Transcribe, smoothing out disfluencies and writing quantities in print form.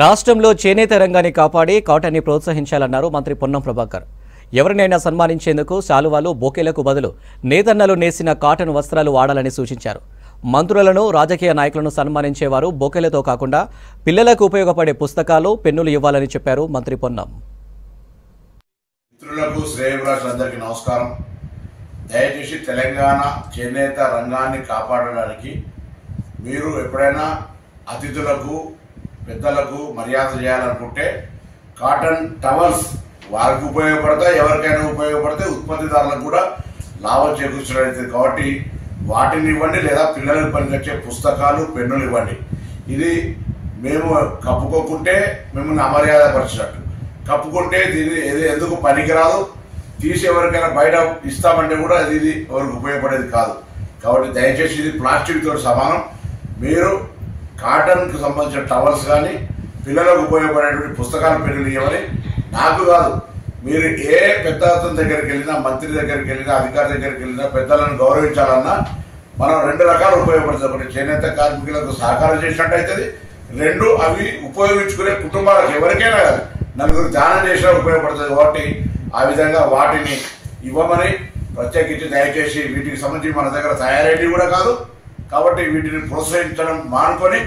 రాష్ట్రంలో చేనేత రంగాన్ని కాపాడి కాటన్ని ప్రోత్సహించాలన్నారు మంత్రి పొన్నం ప్రభాకర్. ఎవరినైనా సన్మానించేందుకు శాలువాలు, బొకేలకు బదులు నేతన్నలు నేసిన కాటన్ వస్త్రాలు వాడాలని సూచించారు. మంత్రులను, రాజకీయ నాయకులను సన్మానించేవారు బొకేలతో కాకుండా పిల్లలకు ఉపయోగపడే పుస్తకాలు, పెన్నులు ఇవ్వాలని చెప్పారు మంత్రి పొన్నం. మిత్రులకు, శ్రేయోభిలాషులందరికీ నమస్కారం. దయచేసి తెలంగాణ చేనేత రంగాన్ని కాపాడడానికి మీరు ఎప్పుడైనా అతిథులకు, పెద్దలకు మర్యాద చేయాలనుకుంటే కాటన్ టవల్స్ వారికి ఉపయోగపడతాయి, ఎవరికైనా ఉపయోగపడతాయి, ఉత్పత్తిదారులకు కూడా లాభం చేకూర్చడానికి. కాబట్టి వాటిని ఇవ్వండి, లేదా పిల్లలకు పనికొచ్చే పుస్తకాలు, పెన్నులు ఇవ్వండి. ఇది మేము కప్పుకోకుంటే మిమ్మల్ని అమర్యాద పరిచినట్టు, కప్పుకుంటే దీన్ని ఎందుకు పనికిరాదు, తీసి ఎవరికైనా బయట ఇస్తామంటే కూడా ఇది ఎవరికి ఉపయోగపడేది కాదు. కాబట్టి దయచేసి ఇది ప్లాస్టిక్ తోటి సమానం. మీరు కాటన్కి సంబంధించిన టవల్స్ కానీ, పిల్లలకు ఉపయోగపడేటువంటి పుస్తకాలు, పెన్నులు ఇవ్వని. నాకు కాదు, మీరు ఏ పెద్ద అతని దగ్గరికి వెళ్ళినా, మంత్రి దగ్గరికి వెళ్ళినా, అధికారి దగ్గరికి వెళ్ళినా, పెద్దలను గౌరవించాలన్నా మనం రెండు రకాలు ఉపయోగపడుతుంది. ఒకటి చేనేత కార్మికులకు సహకారం చేసినట్టు అవుతుంది, రెండు అవి ఉపయోగించుకునే కుటుంబాలకు ఎవరికైనా కాదు, నలుగురు దానం చేసినా ఉపయోగపడుతుంది. కాబట్టి ఆ విధంగా వాటిని ఇవ్వమని ప్రత్యేకించి దయచేసి వీటికి సంబంధించి మన దగ్గర తయారైనవి కూడా కాదు. కాబట్టి వీటిని ప్రోత్సహించడం మానుకొని